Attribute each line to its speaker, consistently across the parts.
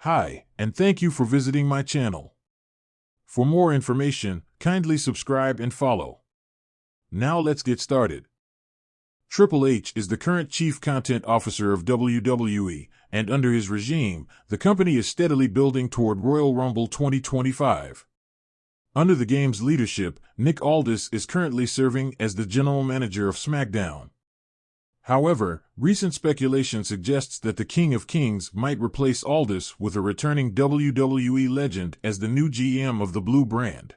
Speaker 1: Hi, and thank you for visiting my channel. For more information, kindly subscribe and follow. Now let's get started. Triple H is the current Chief Content Officer of WWE, and under his regime, the company is steadily building toward Royal Rumble 2025. Under the game's leadership, Nick Aldis is currently serving as the General Manager of SmackDown. However, recent speculation suggests that the King of Kings might replace Aldis with a returning WWE legend as the new GM of the Blue brand.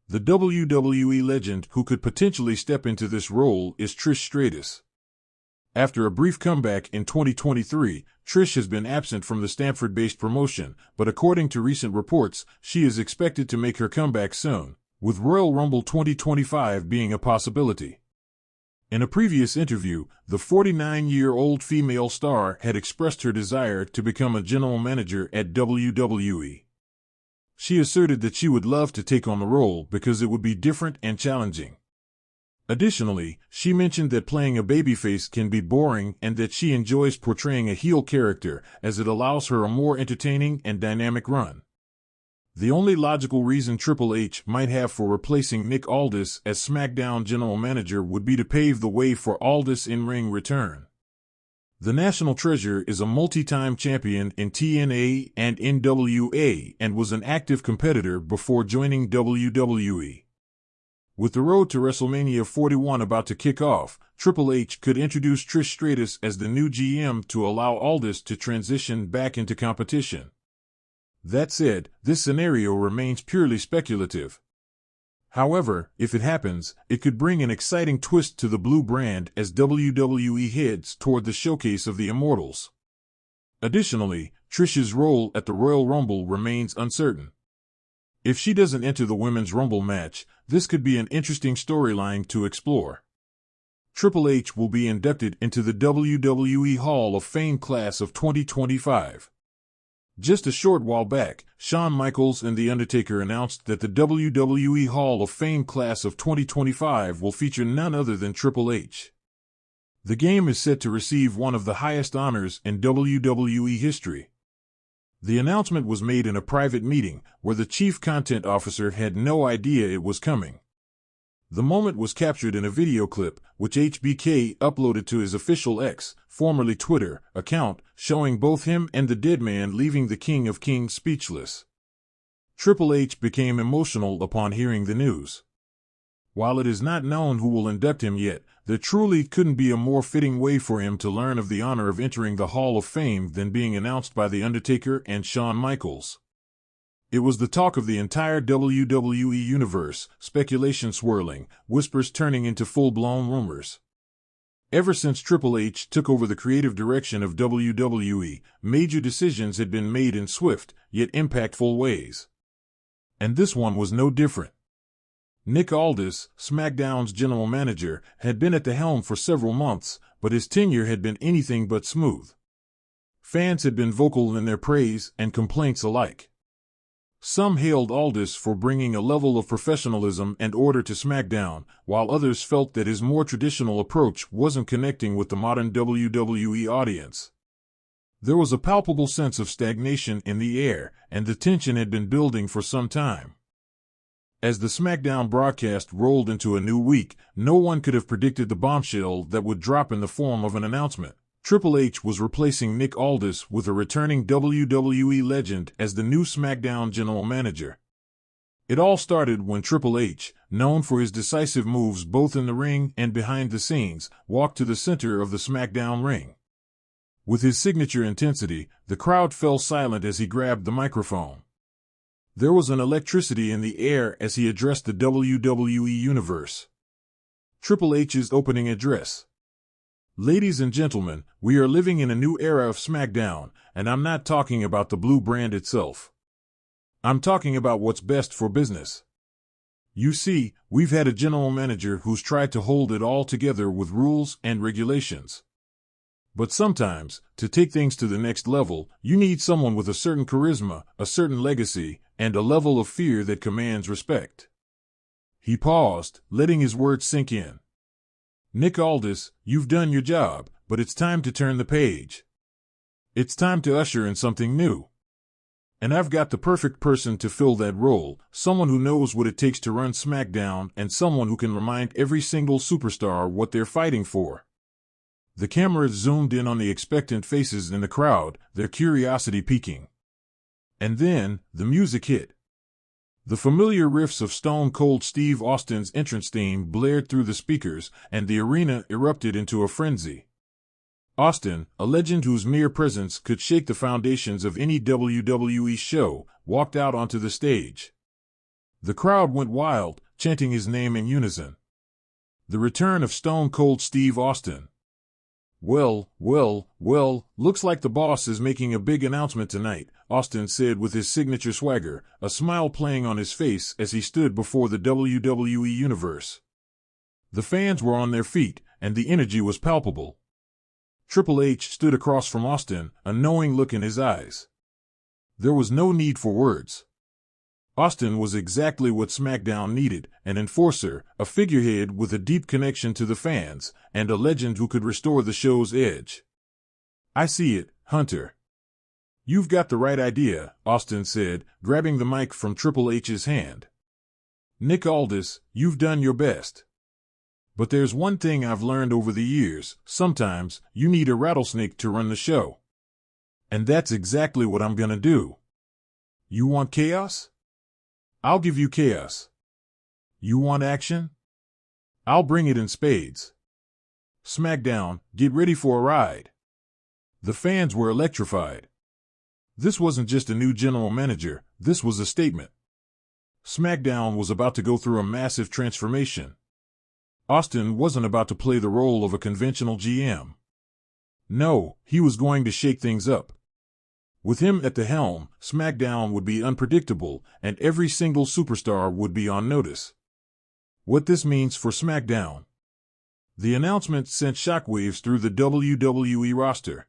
Speaker 1: The WWE legend who could potentially step into this role is Trish Stratus. After a brief comeback in 2023, Trish has been absent from the Stamford-based promotion, but according to recent reports, she is expected to make her comeback soon, with Royal Rumble 2025 being a possibility. In a previous interview, the 49-year-old female star had expressed her desire to become a general manager at WWE. She asserted that she would love to take on the role because it would be different and challenging. Additionally, she mentioned that playing a babyface can be boring and that she enjoys portraying a heel character as it allows her a more entertaining and dynamic run. The only logical reason Triple H might have for replacing Nick Aldis as SmackDown General Manager would be to pave the way for Aldis' in-ring return. The National Treasure is a multi-time champion in TNA and NWA and was an active competitor before joining WWE. With the road to WrestleMania 41 about to kick off, Triple H could introduce Trish Stratus as the new GM to allow Aldis to transition back into competition. That said, this scenario remains purely speculative. However, if it happens, it could bring an exciting twist to the Blue brand as WWE heads toward the showcase of the Immortals. Additionally, Trish's role at the Royal Rumble remains uncertain. If she doesn't enter the Women's Rumble match, this could be an interesting storyline to explore. Triple H will be inducted into the WWE Hall of Fame class of 2025. Just a short while back, Shawn Michaels and The Undertaker announced that the WWE Hall of Fame class of 2025 will feature none other than Triple H. The game is set to receive one of the highest honors in WWE history. The announcement was made in a private meeting where the Chief Content Officer had no idea it was coming. The moment was captured in a video clip, which HBK uploaded to his official X, formerly Twitter, account, showing both him and the dead man leaving the King of Kings speechless. Triple H became emotional upon hearing the news. While it is not known who will induct him yet, there truly couldn't be a more fitting way for him to learn of the honor of entering the Hall of Fame than being announced by The Undertaker and Shawn Michaels. It was the talk of the entire WWE universe, speculation swirling, whispers turning into full-blown rumors. Ever since Triple H took over the creative direction of WWE, major decisions had been made in swift, yet impactful ways. And this one was no different. Nick Aldis, SmackDown's general manager, had been at the helm for several months, but his tenure had been anything but smooth. Fans had been vocal in their praise and complaints alike. Some hailed Aldis for bringing a level of professionalism and order to SmackDown, while others felt that his more traditional approach wasn't connecting with the modern WWE audience. There was a palpable sense of stagnation in the air, and the tension had been building for some time. As the SmackDown broadcast rolled into a new week, no one could have predicted the bombshell that would drop in the form of an announcement. Triple H was replacing Nick Aldis with a returning WWE legend as the new SmackDown General Manager. It all started when Triple H, known for his decisive moves both in the ring and behind the scenes, walked to the center of the SmackDown ring. With his signature intensity, the crowd fell silent as he grabbed the microphone. There was an electricity in the air as he addressed the WWE Universe. Triple H's opening address. Ladies and gentlemen, we are living in a new era of SmackDown, and I'm not talking about the Blue brand itself. I'm talking about what's best for business. You see, we've had a general manager who's tried to hold it all together with rules and regulations. But sometimes, to take things to the next level, you need someone with a certain charisma, a certain legacy, and a level of fear that commands respect. He paused, letting his words sink in. Nick Aldis, you've done your job, but it's time to turn the page. It's time to usher in something new. And I've got the perfect person to fill that role, someone who knows what it takes to run SmackDown and someone who can remind every single superstar what they're fighting for. The camera zoomed in on the expectant faces in the crowd, their curiosity piquing. And then, the music hit. The familiar riffs of Stone Cold Steve Austin's entrance theme blared through the speakers, and the arena erupted into a frenzy. Austin, a legend whose mere presence could shake the foundations of any WWE show, walked out onto the stage. The crowd went wild, chanting his name in unison. The return of Stone Cold Steve Austin. Well, looks like the boss is making a big announcement tonight, Austin said with his signature swagger, a smile playing on his face as he stood before the WWE Universe. The fans were on their feet, and the energy was palpable. Triple H stood across from Austin, a knowing look in his eyes. There was no need for words. Austin was exactly what SmackDown needed, an enforcer, a figurehead with a deep connection to the fans, and a legend who could restore the show's edge. I see it, Hunter. You've got the right idea, Austin said, grabbing the mic from Triple H's hand. Nick Aldis, you've done your best. But there's one thing I've learned over the years, sometimes you need a rattlesnake to run the show. And that's exactly what I'm gonna do. You want chaos? I'll give you chaos. You want action? I'll bring it in spades. SmackDown, get ready for a ride. The fans were electrified. This wasn't just a new general manager, this was a statement. SmackDown was about to go through a massive transformation. Austin wasn't about to play the role of a conventional GM. No, he was going to shake things up. With him at the helm, SmackDown would be unpredictable, and every single superstar would be on notice. What this means for SmackDown. The announcement sent shockwaves through the WWE roster.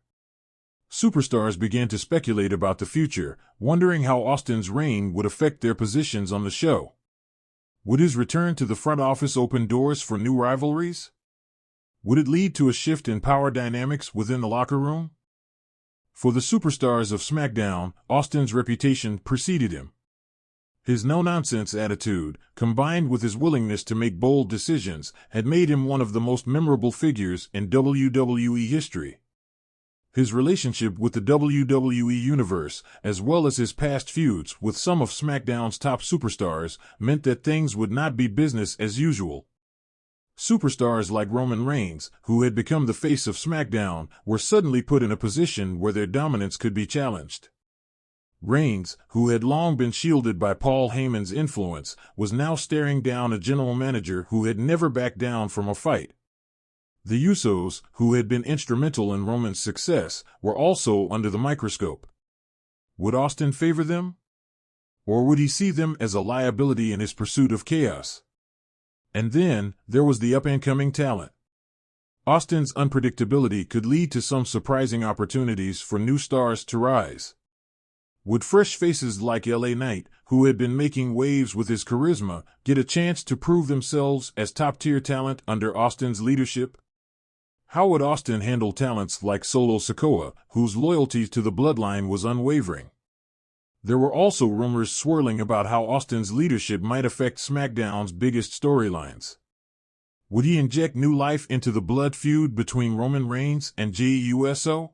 Speaker 1: Superstars began to speculate about the future, wondering how Austin's reign would affect their positions on the show. Would his return to the front office open doors for new rivalries? Would it lead to a shift in power dynamics within the locker room? For the superstars of SmackDown, Austin's reputation preceded him. His no-nonsense attitude, combined with his willingness to make bold decisions, had made him one of the most memorable figures in WWE history. His relationship with the WWE Universe, as well as his past feuds with some of SmackDown's top superstars, meant that things would not be business as usual. Superstars like Roman Reigns, who had become the face of SmackDown, were suddenly put in a position where their dominance could be challenged. Reigns, who had long been shielded by Paul Heyman's influence, was now staring down a general manager who had never backed down from a fight. The Usos, who had been instrumental in Roman's success, were also under the microscope. Would Austin favor them? Or would he see them as a liability in his pursuit of chaos? And then, there was the up-and-coming talent. Austin's unpredictability could lead to some surprising opportunities for new stars to rise. Would fresh faces like LA Knight, who had been making waves with his charisma, get a chance to prove themselves as top-tier talent under Austin's leadership? How would Austin handle talents like Solo Sikoa, whose loyalty to the bloodline was unwavering? There were also rumors swirling about how Austin's leadership might affect SmackDown's biggest storylines. Would he inject new life into the blood feud between Roman Reigns and Jey Uso?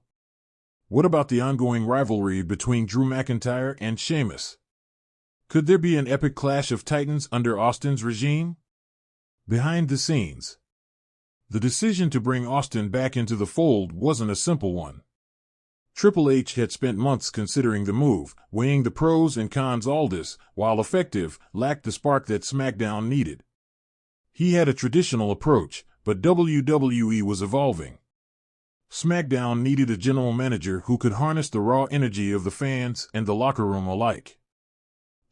Speaker 1: What about the ongoing rivalry between Drew McIntyre and Sheamus? Could there be an epic clash of titans under Austin's regime? Behind the scenes, the decision to bring Austin back into the fold wasn't a simple one. Triple H had spent months considering the move, weighing the pros and cons. Aldis, while effective, lacked the spark that SmackDown needed. He had a traditional approach, but WWE was evolving. SmackDown needed a general manager who could harness the raw energy of the fans and the locker room alike.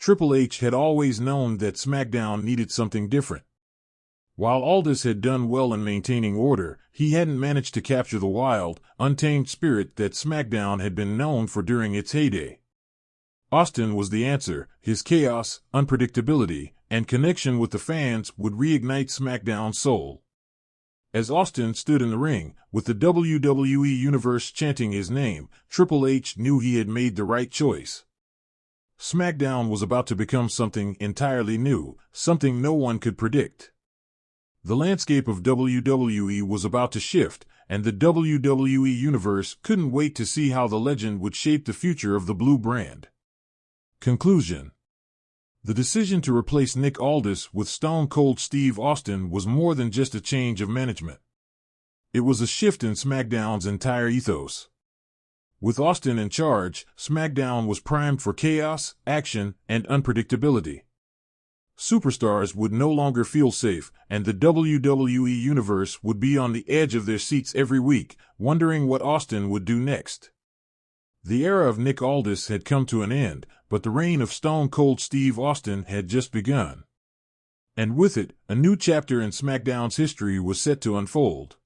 Speaker 1: Triple H had always known that SmackDown needed something different. While Aldis had done well in maintaining order, he hadn't managed to capture the wild, untamed spirit that SmackDown had been known for during its heyday. Austin was the answer. His chaos, unpredictability, and connection with the fans would reignite SmackDown's soul. As Austin stood in the ring, with the WWE Universe chanting his name, Triple H knew he had made the right choice. SmackDown was about to become something entirely new, something no one could predict. The landscape of WWE was about to shift, and the WWE Universe couldn't wait to see how the legend would shape the future of the blue brand. Conclusion. The decision to replace Nick Aldis with Stone Cold Steve Austin was more than just a change of management. It was a shift in SmackDown's entire ethos. With Austin in charge, SmackDown was primed for chaos, action, and unpredictability. Superstars would no longer feel safe, and the WWE Universe would be on the edge of their seats every week, wondering what Austin would do next. The era of Nick Aldis had come to an end, but the reign of Stone Cold Steve Austin had just begun. And with it, a new chapter in SmackDown's history was set to unfold.